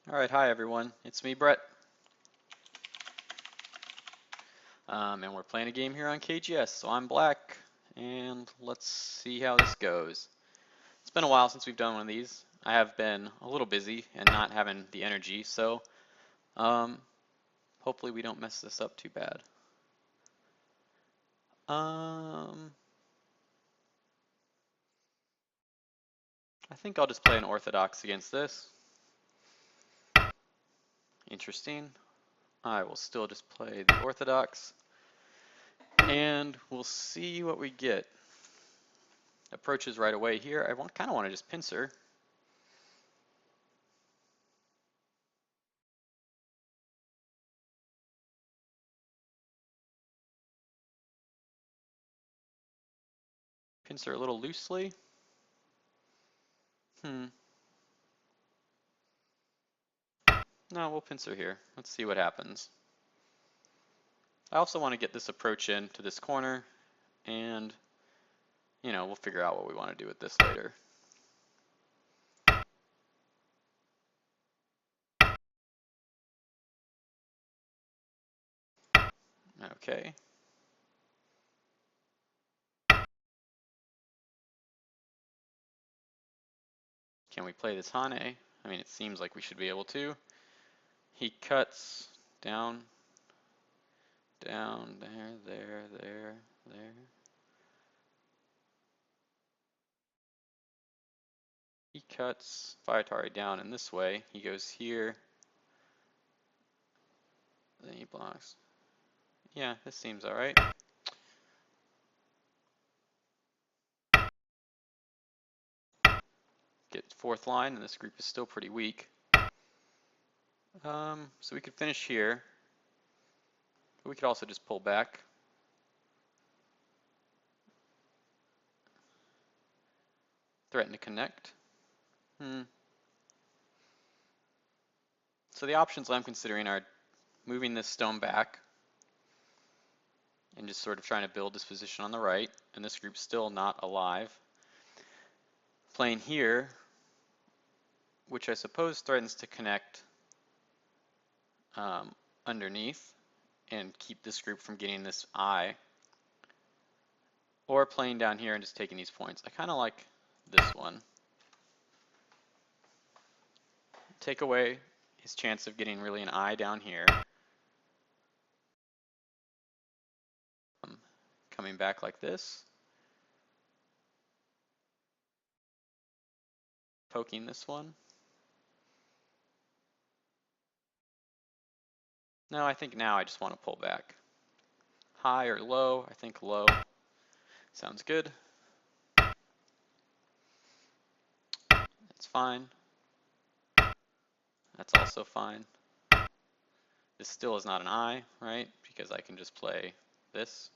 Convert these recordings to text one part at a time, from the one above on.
Alright, hi everyone. It's me, Brett. And we're playing a game here on KGS. So I'm black, and let's see how this goes. It's been a while since we've done one of these. I have been a little busy and not having the energy, so hopefully we don't mess this up too bad. I think I'll just play an orthodox against this. Interesting. I will still just play the orthodox, and we'll see what we get. Approaches right away here. I kind of want to just pincer. Pincer a little loosely. No, we'll pincer here. Let's see what happens. I also want to get this approach in to this corner, and we'll figure out what we want to do with this later. Okay. Can we play this Hane? I mean, it seems like we should be able to. He cuts down, down, there. He cuts Fiatari down in this way. He goes here. Then he blocks. Yeah, this seems alright. Get fourth line, and this group is still pretty weak. So we could finish here. But we could also just pull back. Threaten to connect. So the options I'm considering are moving this stone back and just sort of trying to build this position on the right, and this group's still not alive. Playing here, which I suppose threatens to connect underneath and keep this group from getting this eye, or playing down here and just taking these points. I kind of like this one. Take away his chance of getting really an eye down here. Coming back like this. Poking this one. No, I think now I just want to pull back. High or low? I think low. Sounds good. That's fine. That's also fine. This still is not an eye, right? Because I can just play this.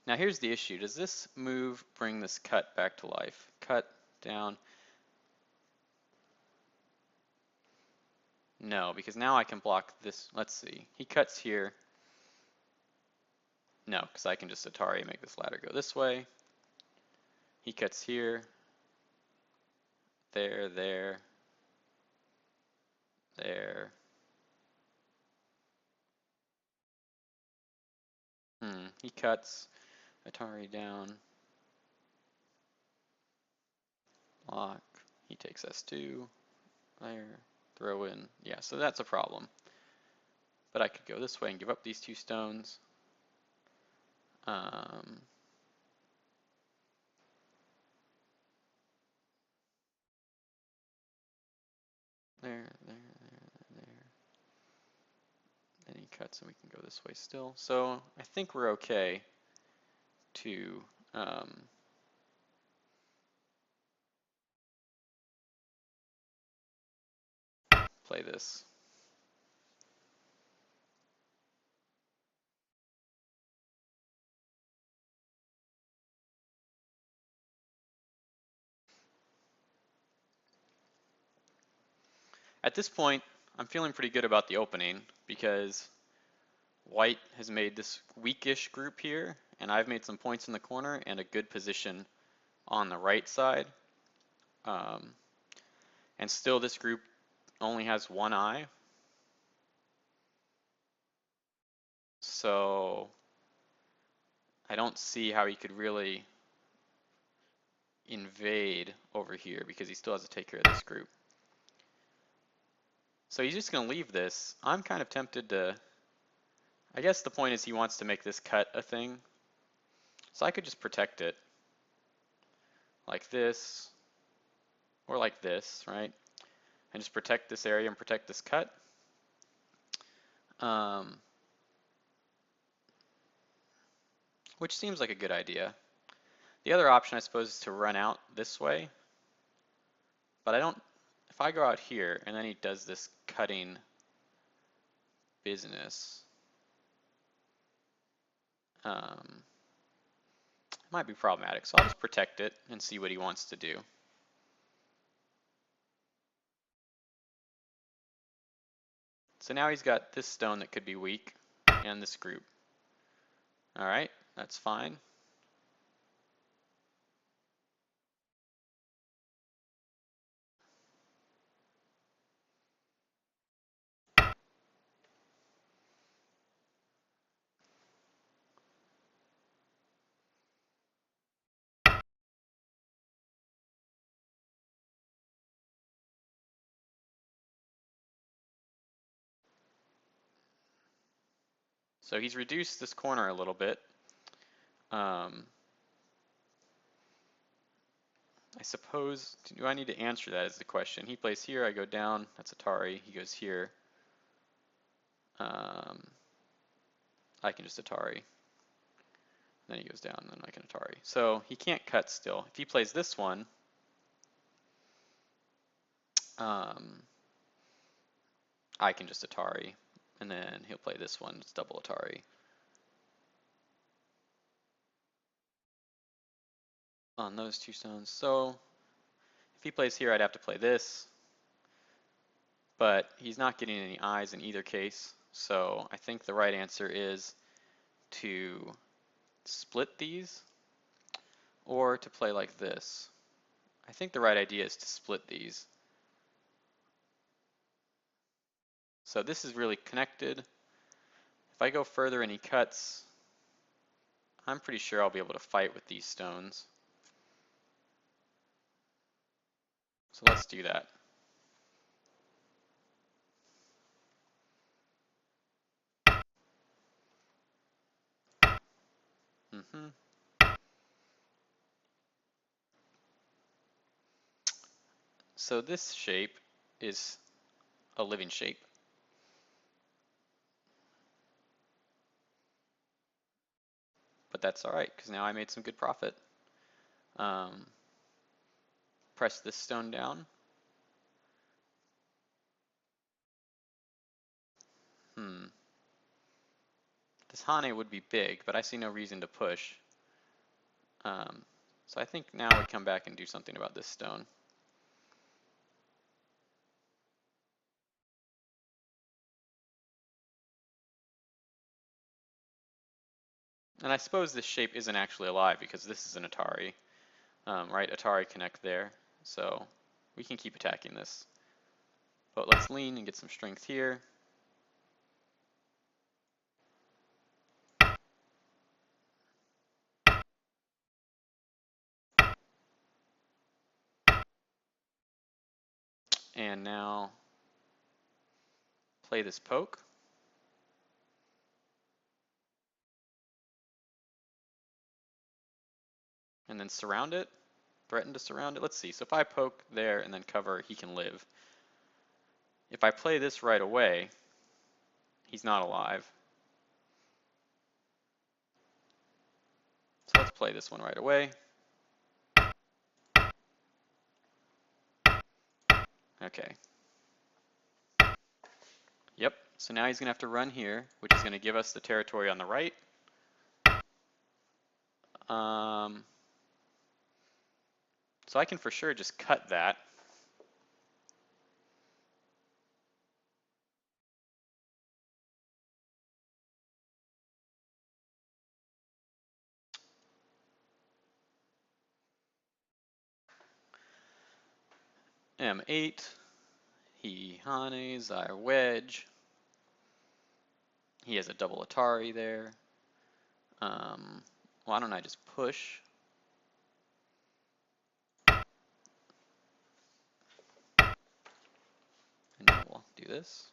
Now here's the issue. Does this move bring this cut back to life? Cut down. No, because now I can block this. Let's see. He cuts here. No, because I can just Atari make this ladder go this way. He cuts here. There. He cuts. Atari down. Lock. He takes S2. There. Throw in. Yeah, so that's a problem. But I could go this way and give up these two stones. There. Then he cuts and we can go this way still. So I think we're okay to play this. At this point, I'm feeling pretty good about the opening because white has made this weakish group here, and I've made some points in the corner and a good position on the right side. And still this group only has one eye. So I don't see how he could really invade over here because he still has to take care of this group. So he's just going to leave this. I'm kind of tempted to, I guess the point is he wants to make this cut a thing. So I could just protect it like this or like this, right? And just protect this area and protect this cut. Which seems like a good idea. The other option, I suppose, is to run out this way. But I don't, if I go out here and then he does this cutting business, it might be problematic. So I'll just protect it and see what he wants to do. So now he's got this stone that could be weak and this group. All right, that's fine. So he's reduced this corner a little bit. I suppose, do I need to answer that is the question. He plays here, I go down, that's Atari. He goes here. I can just Atari. Then he goes down, and then I can Atari. So he can't cut still. If he plays this one, I can just Atari, and then he'll play this one, it's double Atari. On those two stones. So if he plays here, I'd have to play this, but he's not getting any eyes in either case. So I think the right answer is to split these or to play like this. I think the right idea is to split these. So this is really connected. If I go further and he cuts, I'm pretty sure I'll be able to fight with these stones. So let's do that. So this shape is a living shape. But that's all right, because now I made some good profit. Press this stone down. This Hane would be big, but I see no reason to push. So I think now we come back and do something about this stone. And I suppose this shape isn't actually alive because this is an Atari, right? Atari connect there. So we can keep attacking this. But let's lean and get some strength here. And now play this poke. And then surround it. Threaten to surround it. Let's see. So if I poke there and then cover, he can live. If I play this right away, he's not alive. So let's play this one right away. Okay. Yep. So now he's going to have to run here, which is going to give us the territory on the right. So I can for sure just cut that. M8, he Hanes, I wedge. He has a double Atari there. Why don't I just push? And now we'll do this.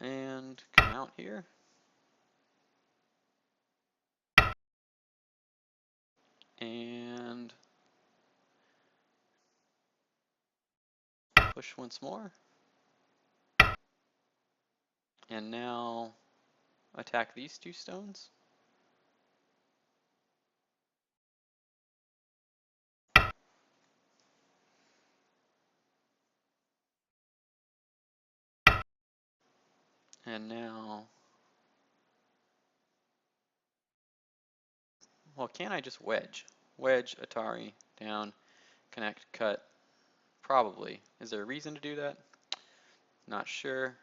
And come out here. And push once more. And now attack these two stones. And now, well, can't I just wedge? Wedge, Atari, down, connect, cut. Probably. Is there a reason to do that? Not sure.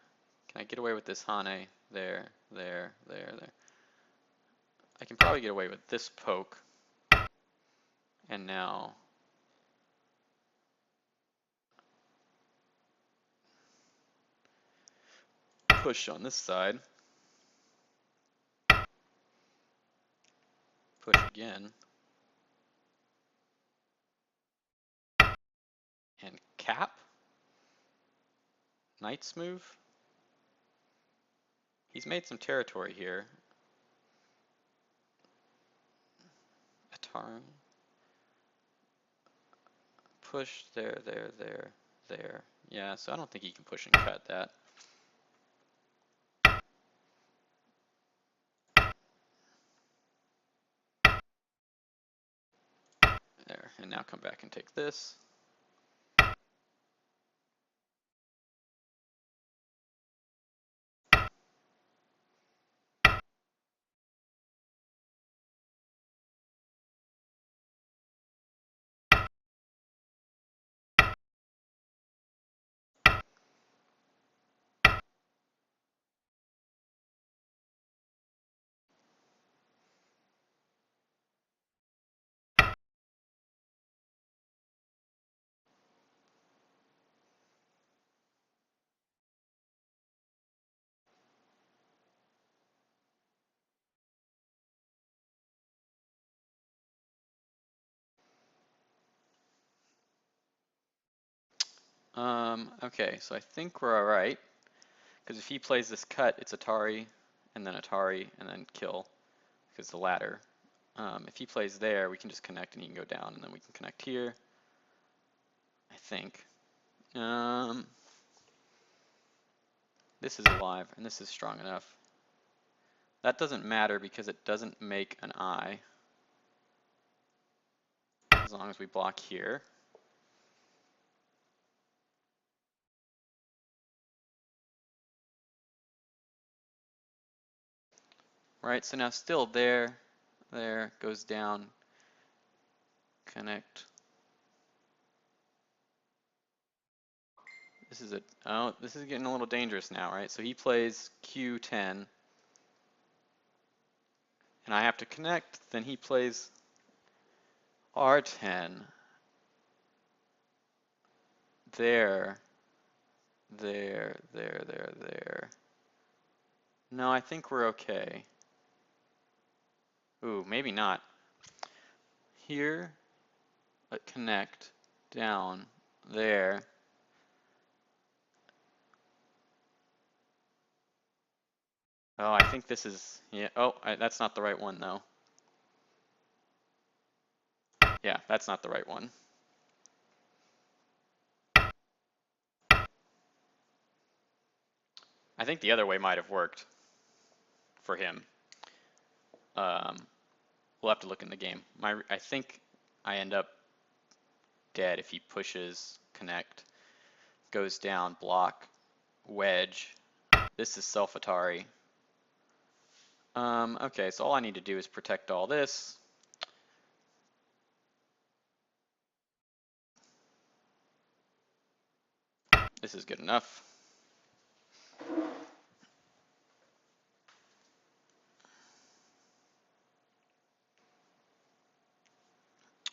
Can I get away with this Hane? There, there, there, there. I can probably get away with this poke. And now push on this side. Push again. And cap. Knight's move. He's made some territory here. Atari. Push there, there, there, there. Yeah, so I don't think he can push and cut that. There, and now come back and take this. Okay, so I think we're alright. Because if he plays this cut, it's Atari, and then kill, because the ladder. If he plays there, we can just connect and he can go down, and then we can connect here, I think. This is alive, and this is strong enough. That doesn't matter because it doesn't make an eye, as long as we block here. Right, so now still there, goes down, connect. This is getting a little dangerous now, right? So he plays Q10, and I have to connect, then he plays R10. There. No, I think we're okay. Ooh, maybe not. Here, connect, down, there. Oh, I think this is, yeah, that's not the right one though. Yeah, that's not the right one. I think the other way might have worked for him. We'll have to look in the game. I think I end up dead if he pushes, connect, goes down, block, wedge. This is self-Atari. Okay, so all I need to do is protect all this. This is good enough.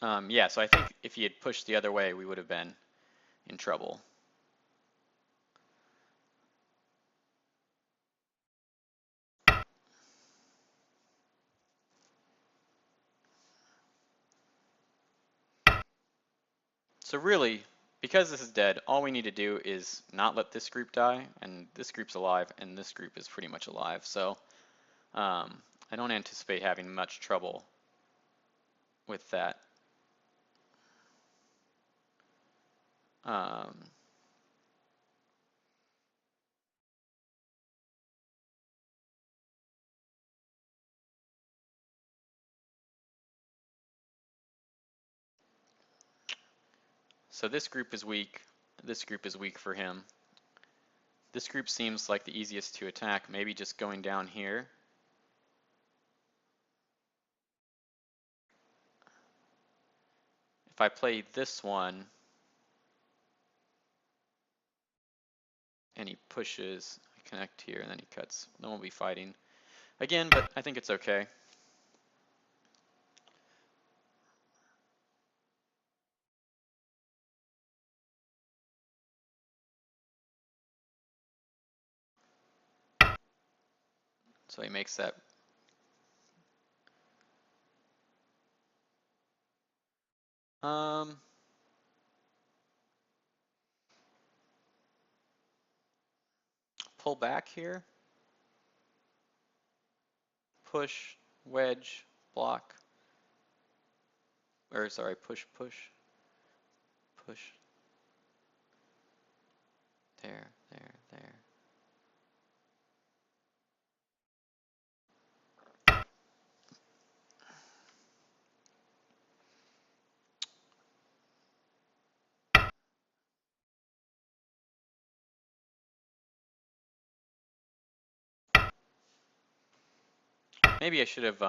Yeah, so I think if he had pushed the other way, we would have been in trouble. So really, because this is dead, all we need to do is not let this group die, and this group's alive, and this group is pretty much alive. So I don't anticipate having much trouble with that. Um, so this group is weak. This group is weak for him. This group seems like the easiest to attack, maybe just going down here. If I play this one, and he pushes, I connect here, and then he cuts, then we'll be fighting again, but I think it's okay. So he makes that. Pull back here, push, wedge, block, or sorry, push, push, push, there, there, there. Maybe I should have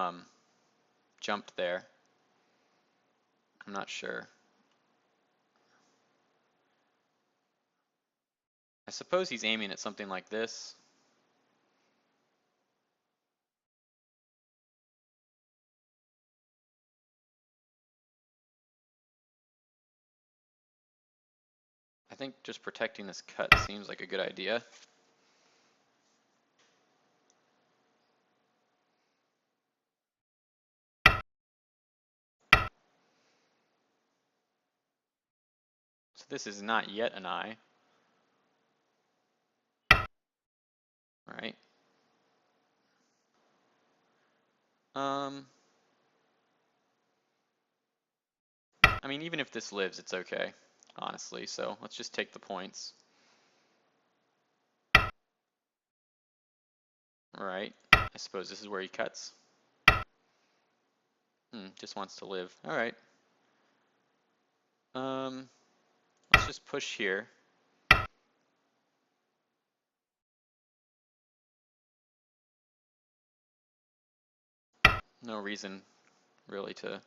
jumped there. I'm not sure. I suppose he's aiming at something like this. I think just protecting this cut seems like a good idea. So this is not yet an eye. Right. I mean, even if this lives, it's okay, honestly. So let's just take the points. Right. I suppose this is where he cuts. Just wants to live. All right. Let's just push here. No reason really to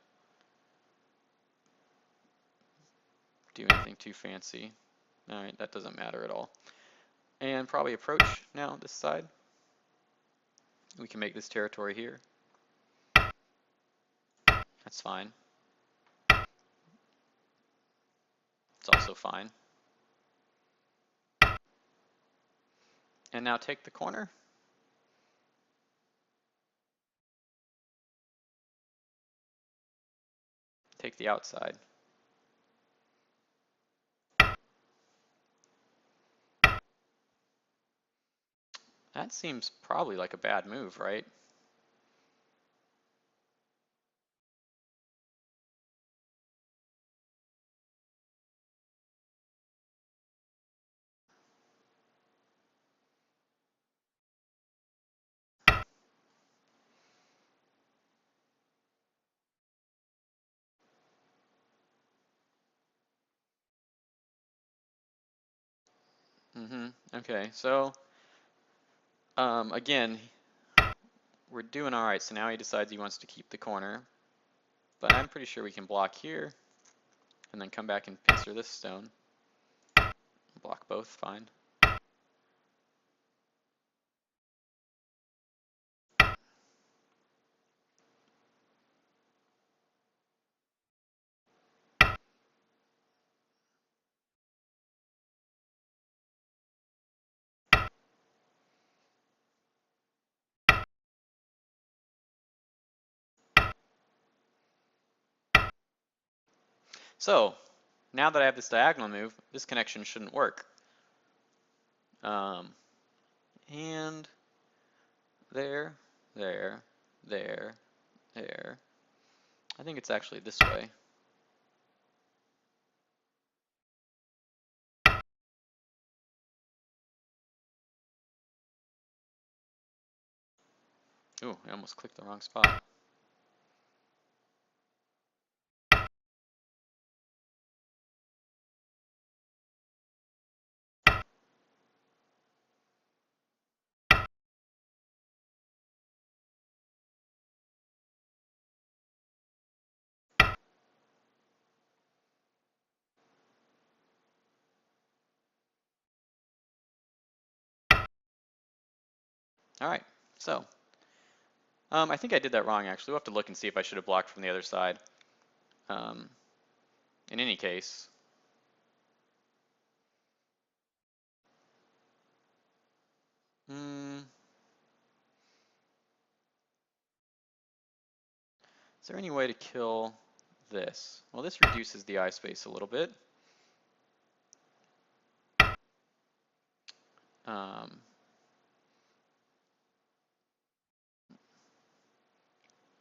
do anything too fancy. All right, that doesn't matter at all. And probably approach now this side. We can make this territory here. That's fine. It's also fine. And now take the corner. Take the outside. That seems probably like a bad move, right? Okay, so again, we're doing all right. So now he decides he wants to keep the corner, but I'm pretty sure we can block here and then come back and pincer this stone. Block both, fine. So now that I have this diagonal move, this connection shouldn't work. And there, there, there, there. I think it's actually this way. Ooh, I almost clicked the wrong spot. All right, so I think I did that wrong actually. We'll have to look and see if I should have blocked from the other side. Um, in any case, is there any way to kill this? Well, this reduces the eye space a little bit. Um,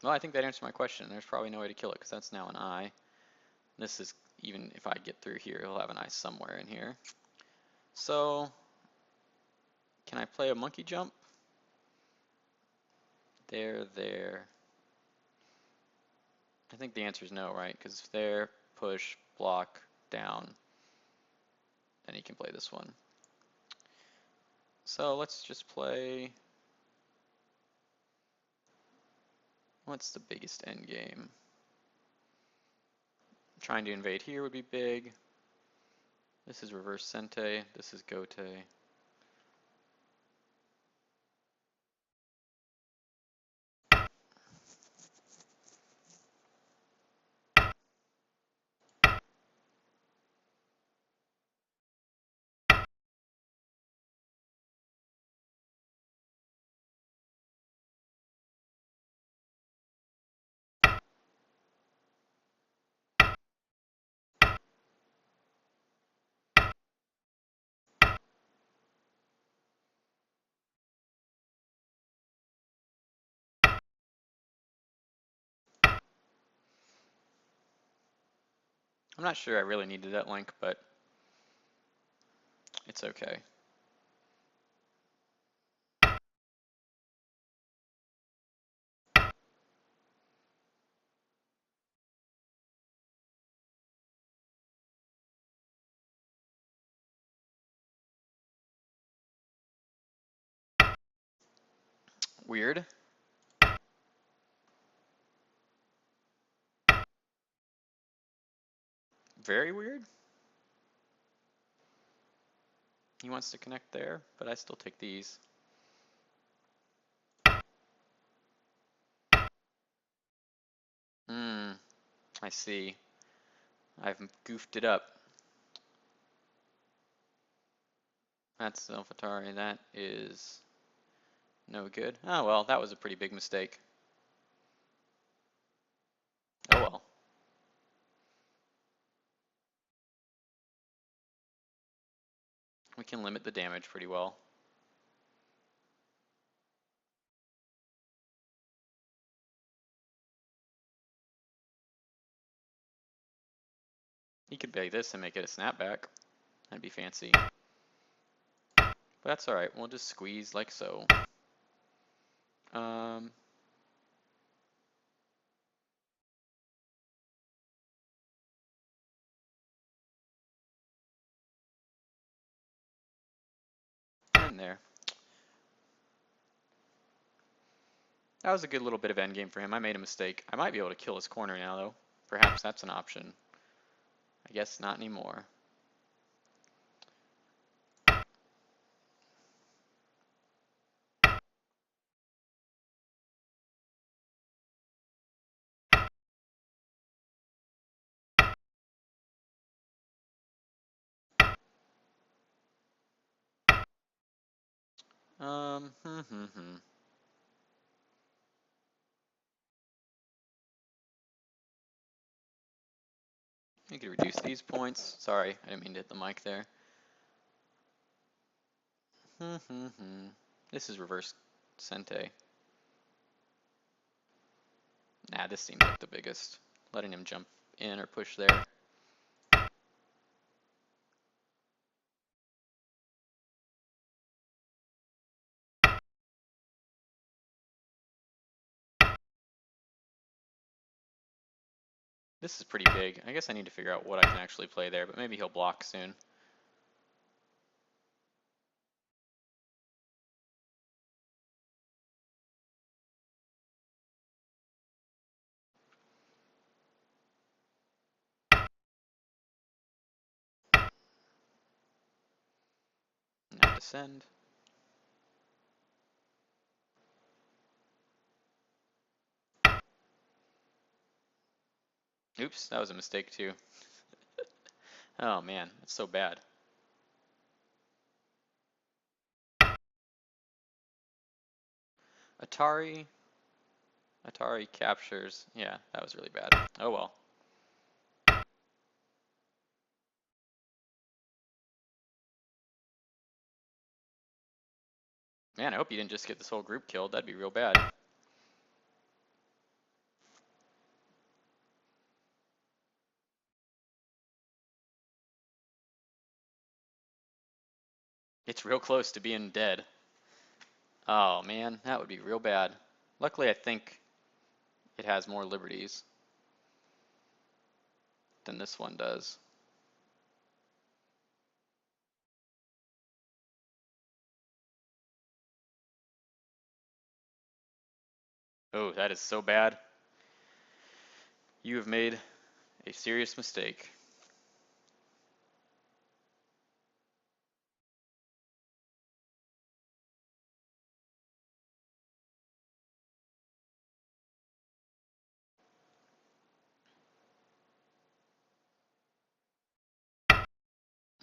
well, I think that answers my question. There's probably no way to kill it because that's now an eye. This is, even if I get through here, he'll have an eye somewhere in here. So, can I play a monkey jump? There. I think the answer is no, right? Because there, push, block, down, then he can play this one. So let's just play, what's the biggest end game? Trying to invade here would be big. This is reverse sente, this is gote. I'm not sure I really needed that link, but it's okay. Weird. Very weird. He wants to connect there, but I still take these. I see. I've goofed it up. That's Zelfatari. That is no good. Oh well, that was a pretty big mistake. Oh well. We can limit the damage pretty well. He could bag this and make it a snapback. That'd be fancy. But that's alright, we'll just squeeze like so. And there. That was a good little bit of endgame for him. I made a mistake. I might be able to kill his corner now, though. Perhaps that's an option. I guess not anymore. Um, hmm, hmm, hmm. You could reduce these points. Sorry, I didn't mean to hit the mic there. This is reverse Sente. Nah, this seems like the biggest. Letting him jump in or push there. This is pretty big. I guess I need to figure out what I can actually play there, but maybe he'll block soon. Now descend. Oops, that was a mistake too. Oh man, that's so bad. Atari captures. Yeah, that was really bad. Oh well. Man, I hope you didn't just get this whole group killed. That'd be real bad. It's real close to being dead. Oh man, that would be real bad. Luckily, I think it has more liberties than this one does. Oh, that is so bad. You have made a serious mistake.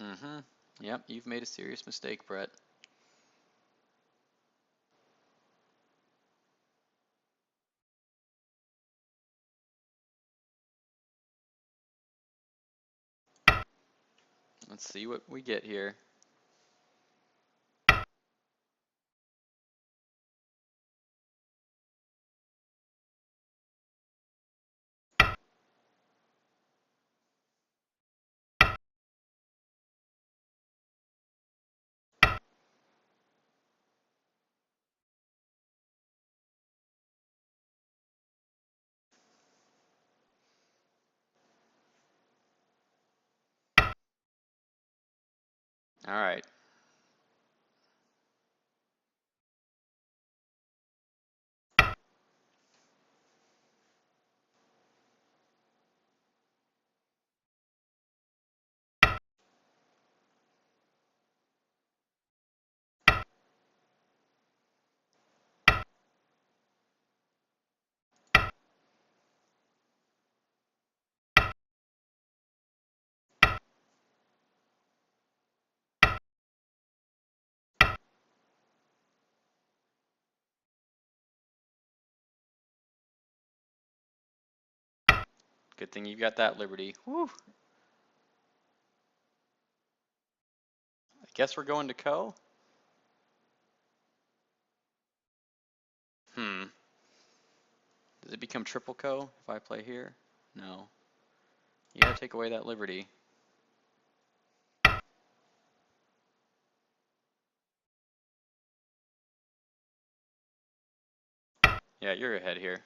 Mm-hmm. Yep, you've made a serious mistake, Brett. Let's see what we get here. All right. Good thing you got that liberty. Whew. I guess we're going to Co. Hmm. Does it become triple Co if I play here? No. You gotta take away that liberty. Yeah, you're ahead here.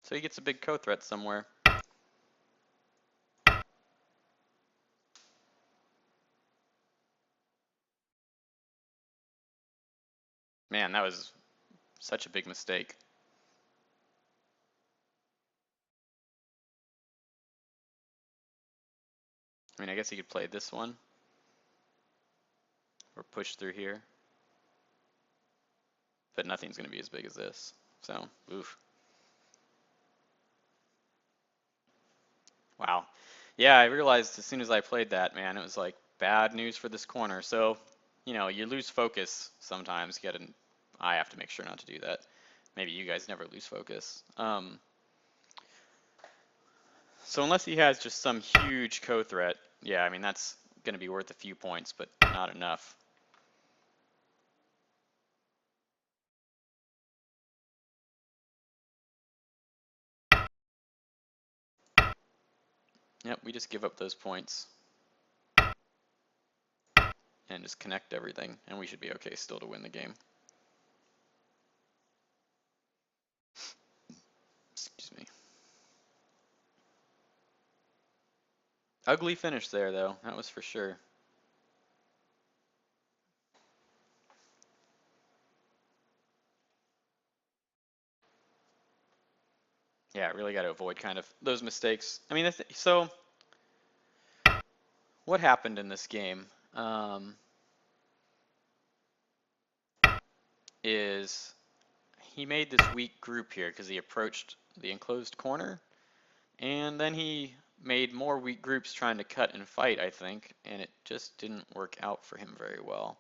So he gets a big Co threat somewhere. Man, that was such a big mistake. I mean, I guess he could play this one or push through here, but nothing's going to be as big as this. So, oof. Wow. Yeah, I realized as soon as I played that, man, it was like bad news for this corner. So, you lose focus sometimes. I have to make sure not to do that. Maybe you guys never lose focus. So unless he has just some huge co-threat, yeah, I mean that's going to be worth a few points, but not enough. Yep, we just give up those points and just connect everything, and we should be okay still to win the game. Excuse me. Ugly finish there, though. That was for sure. Yeah, really got to avoid kind of those mistakes. I mean, so what happened in this game is he made this weak group here because he approached the enclosed corner, and then he made more weak groups trying to cut and fight, I think, and it just didn't work out for him very well.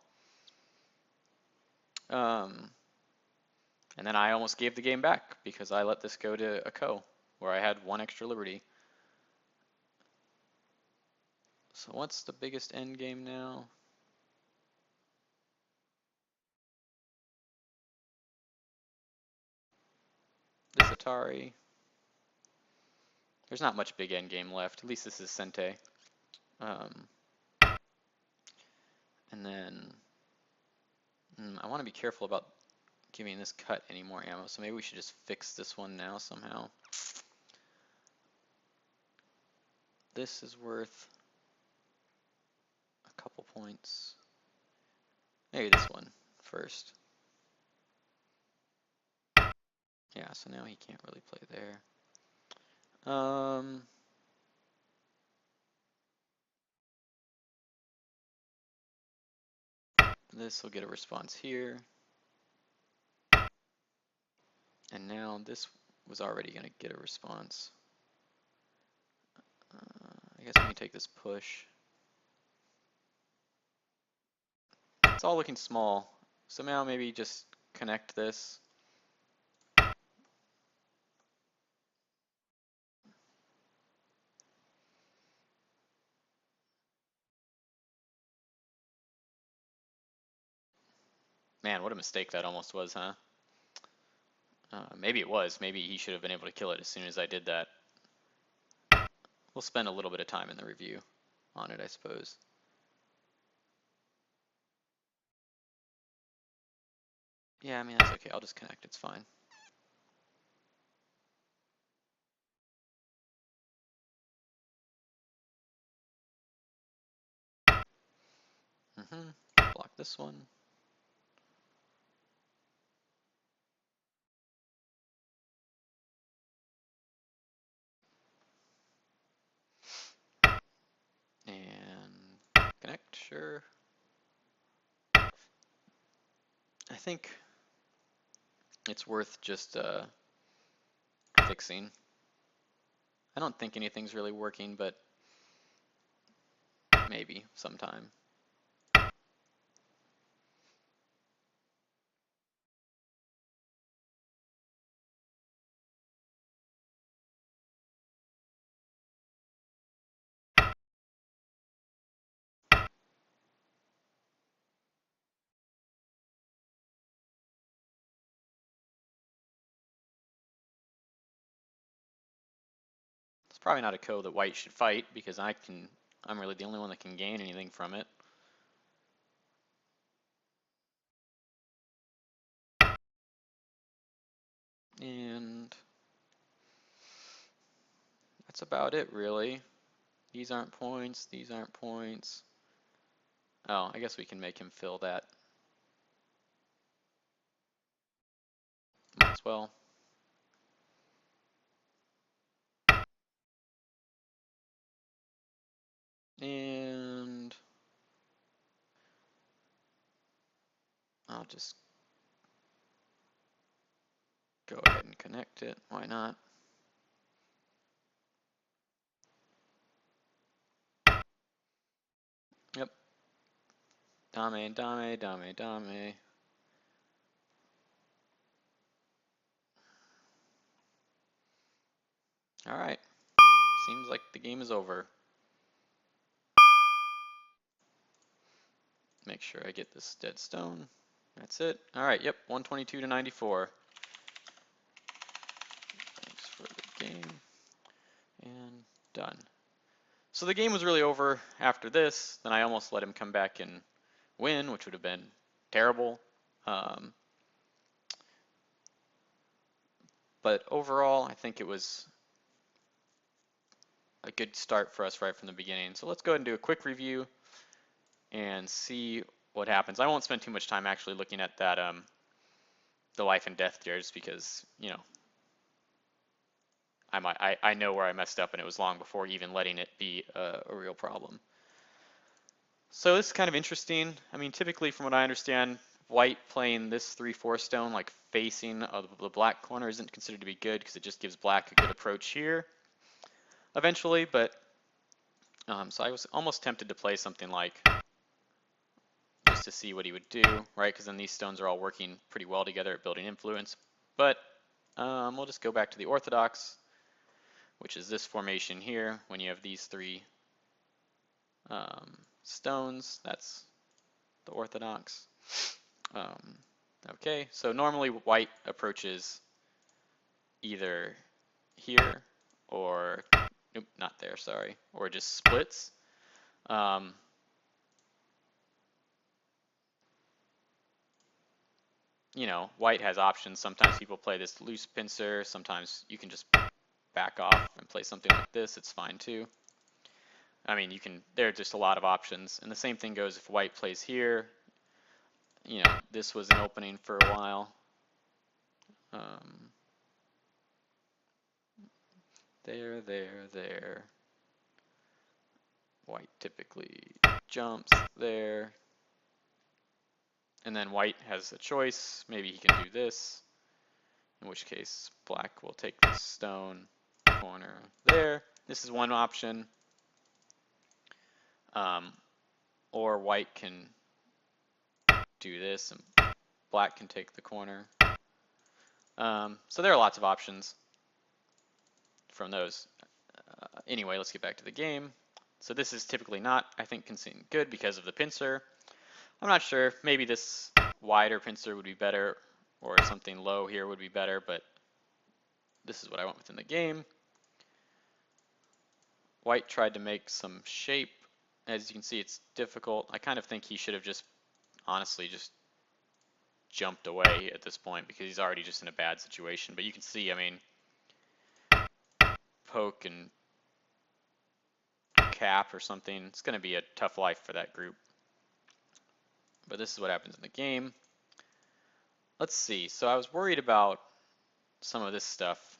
And then I almost gave the game back because I let this go to a co, where I had one extra liberty. So what's the biggest end game now? This Atari. There's not much big end game left. At least this is Sente. And then I want to be careful about giving this cut any more ammo, so maybe we should just fix this one now somehow. This is worth a couple points. Maybe this one first. Yeah, so now he can't really play there. This will get a response here. And now this was already going to get a response. I guess we can take this push. It's all looking small. So now maybe just connect this. Man, what a mistake that almost was, huh? Maybe it was. Maybe he should have been able to kill it as soon as I did that. We'll spend a little bit of time in the review on it, I suppose. Yeah, I mean, that's okay. I'll just connect. It's fine. Block this one. And connect, sure. I think it's worth just fixing. I don't think anything's really working, but maybe sometime. It's probably not a co that white should fight because I'm really the only one that can gain anything from it. And that's about it, really. These aren't points, these aren't points. Oh, I guess we can make him fill that. Might as well. And I'll just go ahead and connect it. Why not? Dame, dame, dame, dame. All right. Seems like the game is over. Make sure I get this dead stone. That's it. All right, yep, 122 to 94. Thanks for the game. And done. So the game was really over after this. Then I almost let him come back and win, which would have been terrible. But overall, I think it was a good start for us right from the beginning. So let's go ahead and do a quick review and see what happens. I won't spend too much time actually looking at that the life and death jars because, you know, I know where I messed up and it was long before even letting it be a real problem. So this is kind of interesting. I mean, typically from what I understand, white playing this 3-4 stone like facing the black corner isn't considered to be good because it just gives black a good approach here eventually, but so I was almost tempted to play something like just to see what he would do, right? Because then these stones are all working pretty well together at building influence. But we'll just go back to the orthodox, which is this formation here. When you have these three stones, that's the orthodox. Okay, so normally white approaches either here or, nope, not there, sorry, or just splits. You know, white has options. Sometimes people play this loose pincer. Sometimes you can just back off and play something like this. It's fine too. I mean, there are just a lot of options. And the same thing goes if white plays here. You know, this was an opening for a while. There. White typically jumps there. And then white has a choice. Maybe he can do this, in which case black will take this stone corner there. This is one option. Or white can do this and black can take the corner. So there are lots of options from those. Anyway, let's get back to the game. So this is typically not, I think, considered good because of the pincer. I'm not sure. Maybe this wider pincer would be better, or something low here would be better, but this is what I went with in the game. White tried to make some shape. As you can see, it's difficult. I kind of think he should have just, honestly, just jumped away at this point because he's already just in a bad situation. But you can see, I mean, poke and cap or something. It's going to be a tough life for that group. But this is what happens in the game. Let's see. So I was worried about some of this stuff.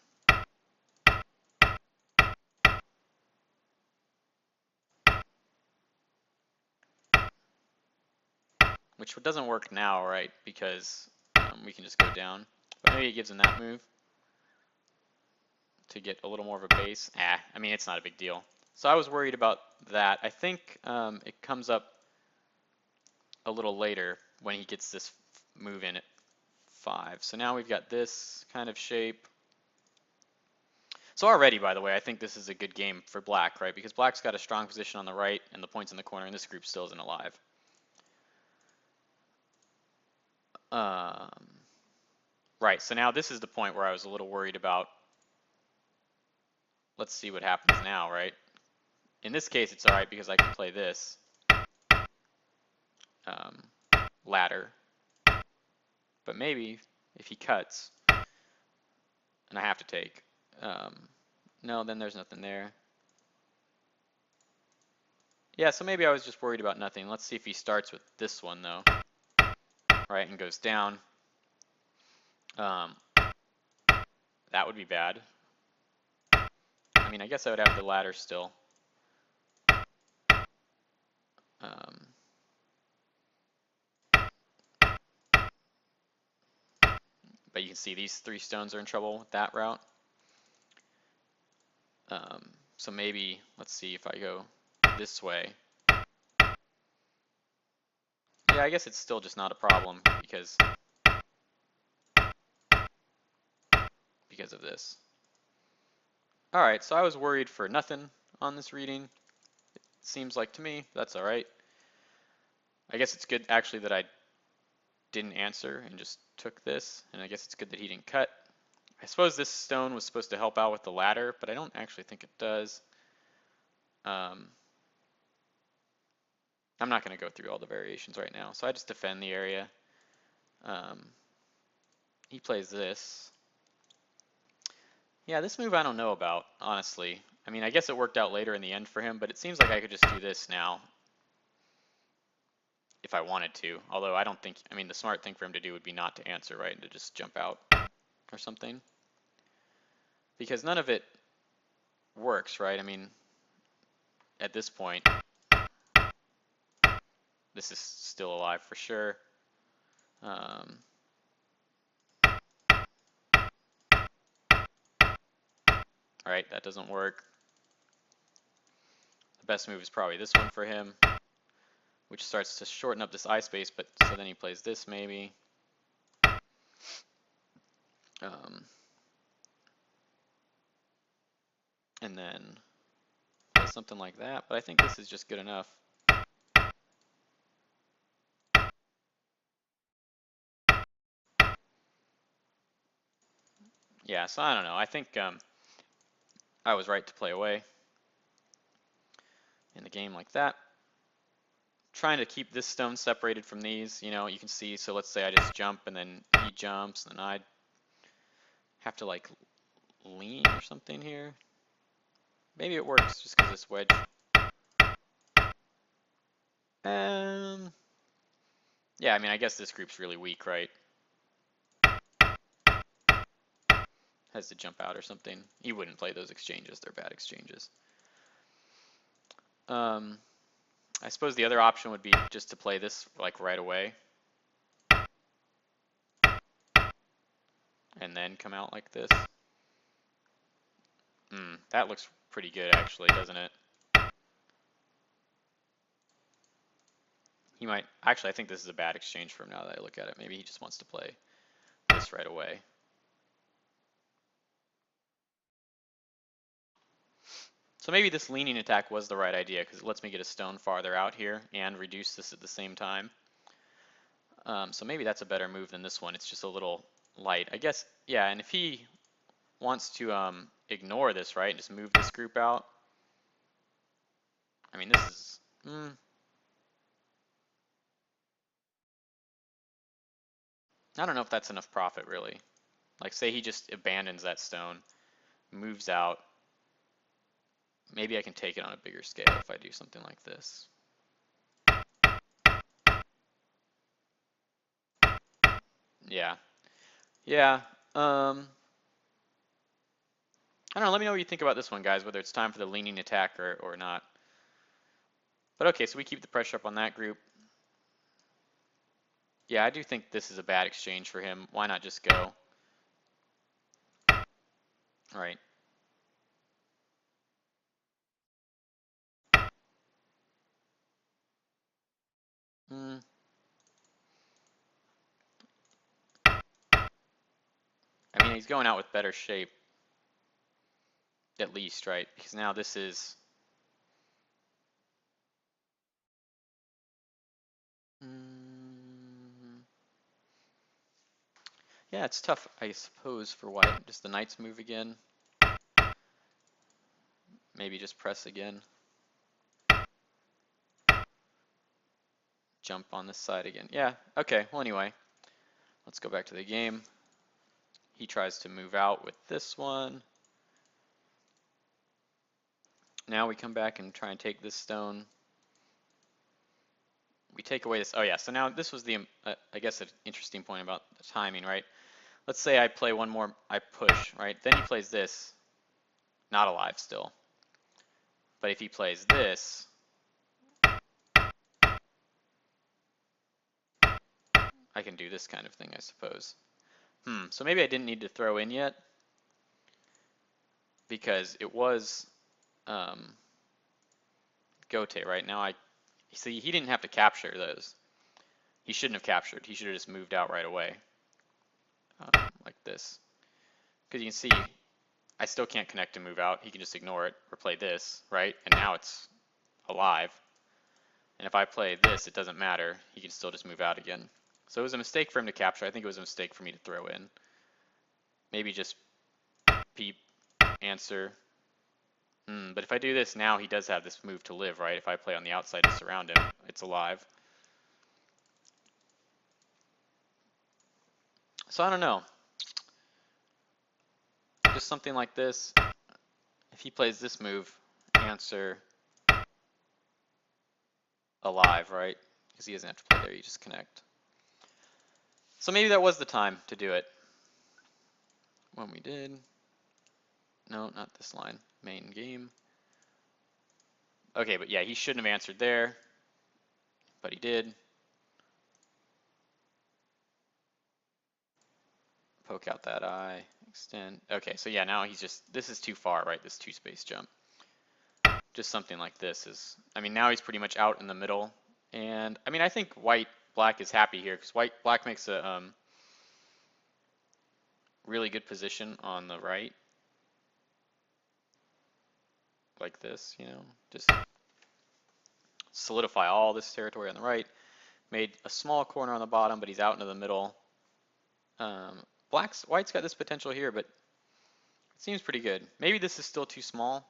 Which doesn't work now, right? Because we can just go down. But maybe it gives him that move to get a little more of a base. I mean, it's not a big deal. So I was worried about that. I think it comes up a little later when he gets this move in at 5. So now we've got this kind of shape. So already, by the way, I think this is a good game for black, right? Because black's got a strong position on the right and the points in the corner, and this group still isn't alive. Right, so now this is the point where I was a little worried about. Let's see what happens now, right? In this case, it's all right because I can play this ladder. But maybe if he cuts, and I have to take, no, then there's nothing there. Yeah, so maybe I was just worried about nothing. Let's see if he starts with this one, though. Right, and goes down. That would be bad. I mean, I guess I would have the ladder still. But you can see these 3 stones are in trouble with that route. So maybe, let's see if I go this way. Yeah, I guess it's still just not a problem because of this. All right, so I was worried for nothing on this reading. It seems like to me that's all right. I guess it's good actually that I didn't answer and just took this, and I guess it's good that he didn't cut. I suppose this stone was supposed to help out with the ladder, but I don't actually think it does. I'm not going to go through all the variations right now, so I just defend the area. He plays this. Yeah, this move I don't know about, honestly. I mean, I guess it worked out later in the end for him, but it seems like I could just do this now if I wanted to. Although I don't think, I mean, the smart thing for him to do would be not to answer, right, and to just jump out or something. Because none of it works, right? I mean, at this point, this is still alive for sure. Right, that doesn't work. The best move is probably this one for him, which starts to shorten up this eye space, but so then he plays this maybe. And then play something like that, but I think this is just good enough. Yeah, so I don't know. I think I was right to play away in the game like that. Trying to keep this stone separated from these, you know, you can see, so let's say I just jump and then he jumps and then I'd have to like lean or something here. Maybe it works just because this wedge. Yeah, I mean, I guess this group's really weak, right? Has to jump out or something. He wouldn't play those exchanges, they're bad exchanges. I suppose the other option would be just to play this like right away. And then come out like this. That looks pretty good actually, doesn't it? He might, actually I think this is a bad exchange for him now that I look at it. Maybe he just wants to play this right away. So maybe this leaning attack was the right idea because it lets me get a stone farther out here and reduce this at the same time. So maybe that's a better move than this one. It's just a little light. I guess, yeah, and if he wants to ignore this, right, and just move this group out, I mean, this is, I don't know if that's enough profit, really. Like, say he just abandons that stone, moves out. Maybe I can take it on a bigger scale if I do something like this. Yeah. Yeah. I don't know, let me know what you think about this one, guys, whether it's time for the leaning attack or not. But okay, so we keep the pressure up on that group. Yeah, I do think this is a bad exchange for him. Why not just go? All right. I mean, he's going out with better shape, at least, right? Because now this is... Yeah, it's tough, I suppose, for white. Just the knight's move again. Maybe just press again. Jump on this side again. Yeah, okay, well anyway. Let's go back to the game. He tries to move out with this one. Now we come back and try and take this stone. We take away this, oh yeah, so now this was the, I guess an interesting point about the timing, right? Let's say I play one more, I push, right? Then he plays this, not alive still. But if he plays this, I can do this kind of thing, I suppose. So maybe I didn't need to throw in yet, because it was Gote, right? Now I see he didn't have to capture those. he shouldn't have captured. He should have just moved out right away, like this. Because you can see, I still can't connect and move out. He can just ignore it or play this, right? And now it's alive. And if I play this, it doesn't matter. He can still just move out again. So it was a mistake for him to capture. I think it was a mistake for me to throw in. Maybe just peep, answer. But if I do this now, he does have this move to live, right? If I play on the outside to surround him, it's alive. So I don't know. Just something like this. If he plays this move, answer, alive, right? Because he doesn't have to play there, you just connect. So maybe that was the time to do it. When we did. No, not this line. Main game. Okay, but yeah, he shouldn't have answered there, but he did. Poke out that eye, extend. Okay, so yeah, now he's just, this is too far, right? This 2-space jump. Just something like this is, I mean, now he's pretty much out in the middle. And I mean, I think black is happy here because black makes a really good position on the right. Like this, you know, just solidify all this territory on the right. Made a small corner on the bottom, but he's out into the middle. White's got this potential here, but it seems pretty good. Maybe this is still too small,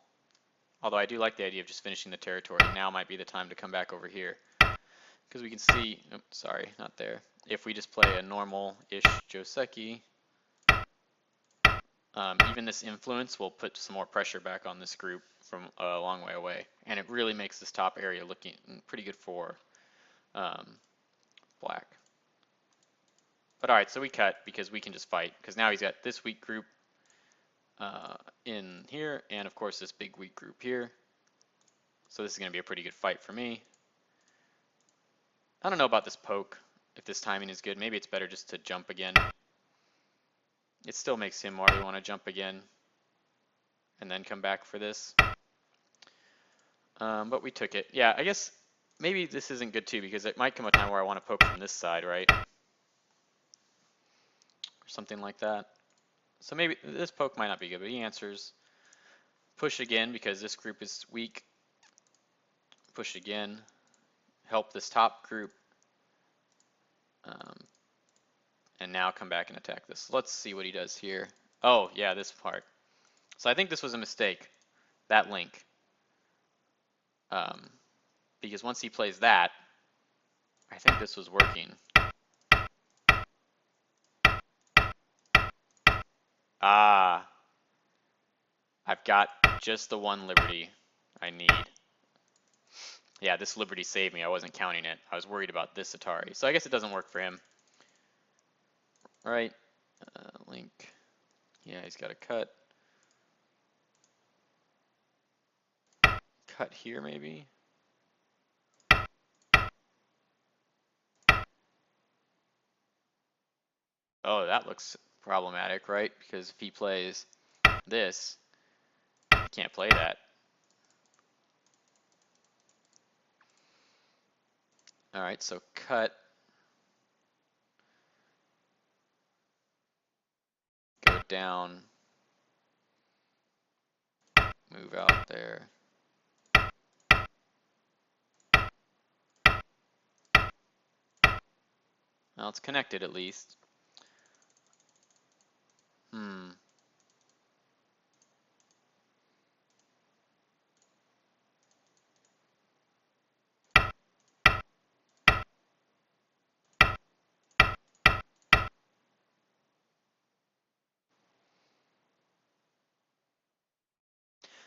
although I do like the idea of just finishing the territory. Now might be the time to come back over here, because we can see, oops, sorry, not there. If we just play a normal-ish Joseki, even this influence will put some more pressure back on this group from a long way away, and it really makes this top area looking pretty good for black. But all right, so we cut because we can just fight, because now he's got this weak group in here, and of course this big weak group here. So this is going to be a pretty good fight for me. I don't know about this poke, if this timing is good. Maybe it's better just to jump again. It still makes him already want to jump again and then come back for this. But we took it. Yeah, I guess maybe this isn't good too, because it might come a time where I want to poke from this side, right? Or something like that. So maybe this poke might not be good, but he answers. Push again because this group is weak. Push again. Help this top group. And now come back and attack this. Let's see what he does here. Oh, yeah, this part. So I think this was a mistake, that link. Because once he plays that, I think this was working. Ah, I've got just the one liberty I need. Yeah, this liberty saved me. I wasn't counting it. I was worried about this Atari. So I guess it doesn't work for him. All right, link. Yeah, he's got a cut. Cut here, maybe? Oh, that looks problematic, right? Because if he plays this, he can't play that. All right, so cut. Go down. Move out there. Well, it's connected at least.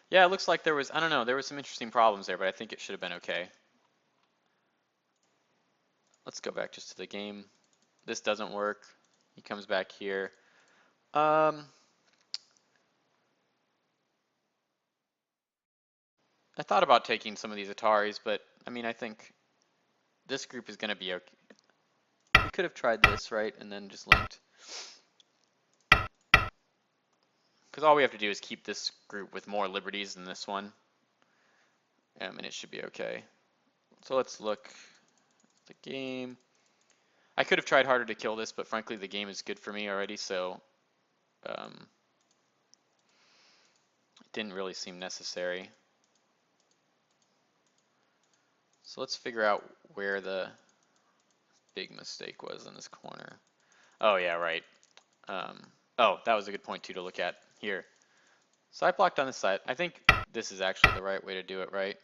Yeah, it looks like there was, I don't know, there was some interesting problems there, but I think it should have been okay. Let's go back just to the game. This doesn't work. He comes back here. I thought about taking some of these Ataris, but I mean, I think this group is going to be okay. We could have tried this, right, and then just linked. Because all we have to do is keep this group with more liberties than this one, and it should be okay. So let's look at the game. I could have tried harder to kill this, but frankly the game is good for me already, so it didn't really seem necessary. So let's figure out where the big mistake was in this corner. Oh yeah, right. Oh, that was a good point too to look at here. So I blocked on this side. I think this is actually the right way to do it, right?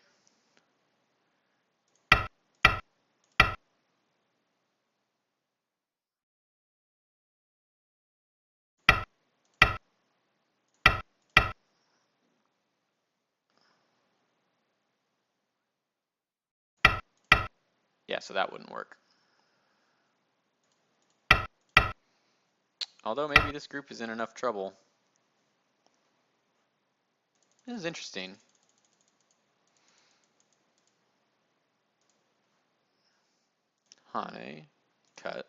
Yeah, so that wouldn't work. Although maybe this group is in enough trouble. This is interesting. Hane, cut.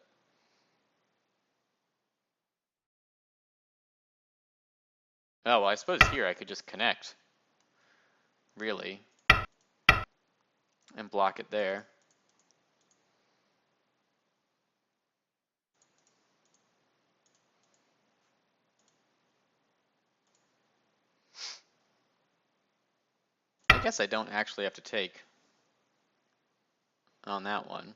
Oh, well, I suppose here I could just connect, really, and block it there. I guess I don't actually have to take on that one.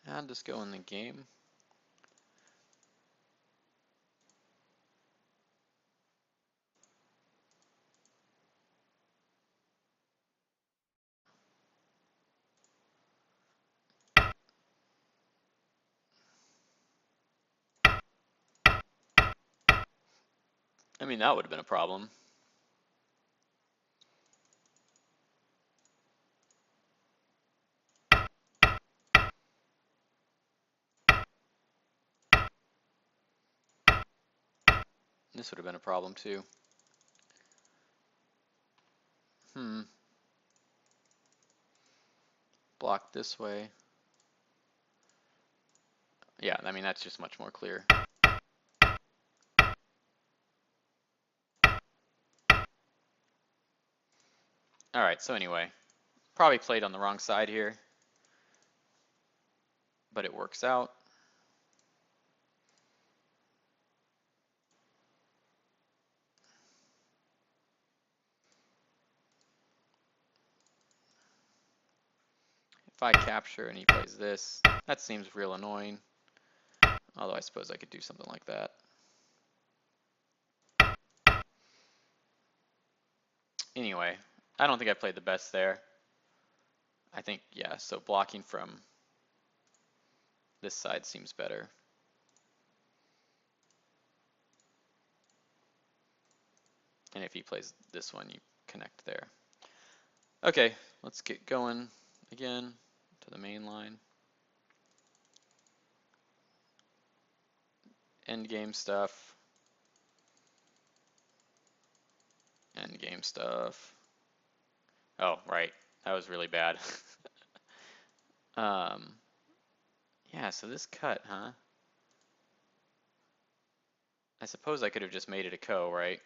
I'll just go in the game. I mean, that would have been a problem. This would have been a problem too. Block this way. Yeah, I mean, that's just much more clear. All right, so anyway, probably played on the wrong side here, but it works out. If I capture and he plays this, that seems real annoying. Although I suppose I could do something like that. Anyway, I don't think I played the best there. I think, yeah, so blocking from this side seems better. And if he plays this one, you connect there. Okay, let's get going again to the main line. End game stuff. End game stuff. Oh, right. That was really bad. Yeah, so this cut, huh? I suppose I could have just made it a ko, right?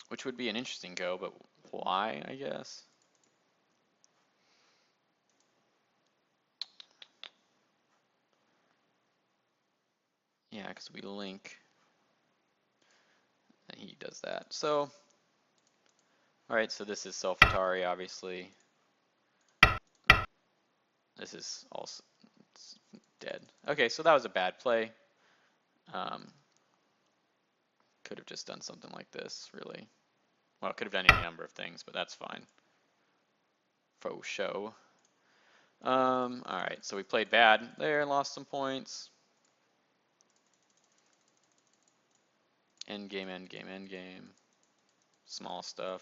Which would be an interesting go, but why, I guess? Yeah, because we link, and he does that. So, all right, so this is self-Atari, obviously. This is also dead. Okay, so that was a bad play. Could have just done something like this, really. Well, it could have done any number of things, but that's fine. Faux show. All right, so we played bad there, lost some points. End game, end game, end game. Small stuff.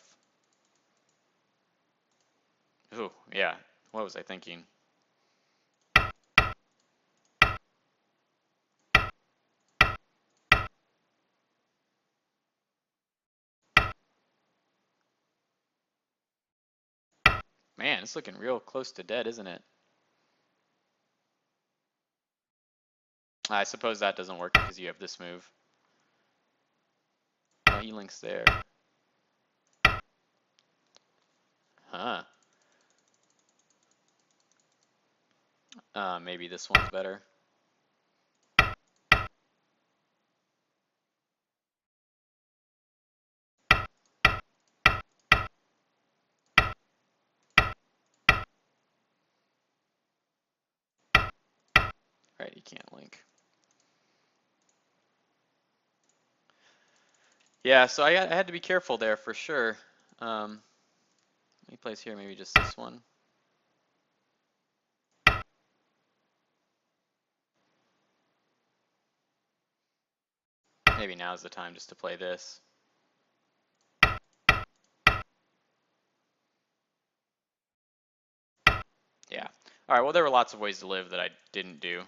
Ooh, yeah. What was I thinking? Man, it's looking real close to dead, isn't it? I suppose that doesn't work because you have this move. Oh, he links there. Huh. Maybe this one's better. Right, he can't link. Yeah, so I had to be careful there for sure. He plays here, maybe just this one. Maybe now's the time just to play this. Yeah. All right, well, there were lots of ways to live that I didn't do.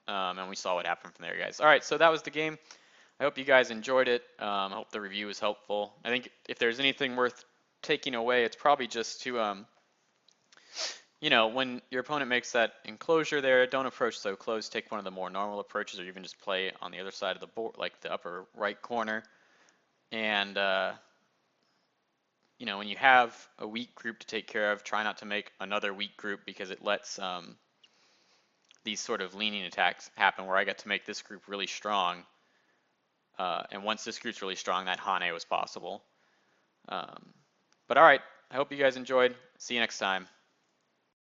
And we saw what happened from there, guys. All right, so that was the game. I hope you guys enjoyed it. I hope the review was helpful. I think if there's anything worth taking away, it's probably just to, you know, when your opponent makes that enclosure there, don't approach so close. Take one of the more normal approaches, or even just play on the other side of the board, like the upper right corner. And, you know, when you have a weak group to take care of, try not to make another weak group because it lets these sort of leaning attacks happen where I got to make this group really strong. And once this group's really strong, that Hane was possible. But all right, I hope you guys enjoyed. See you next time.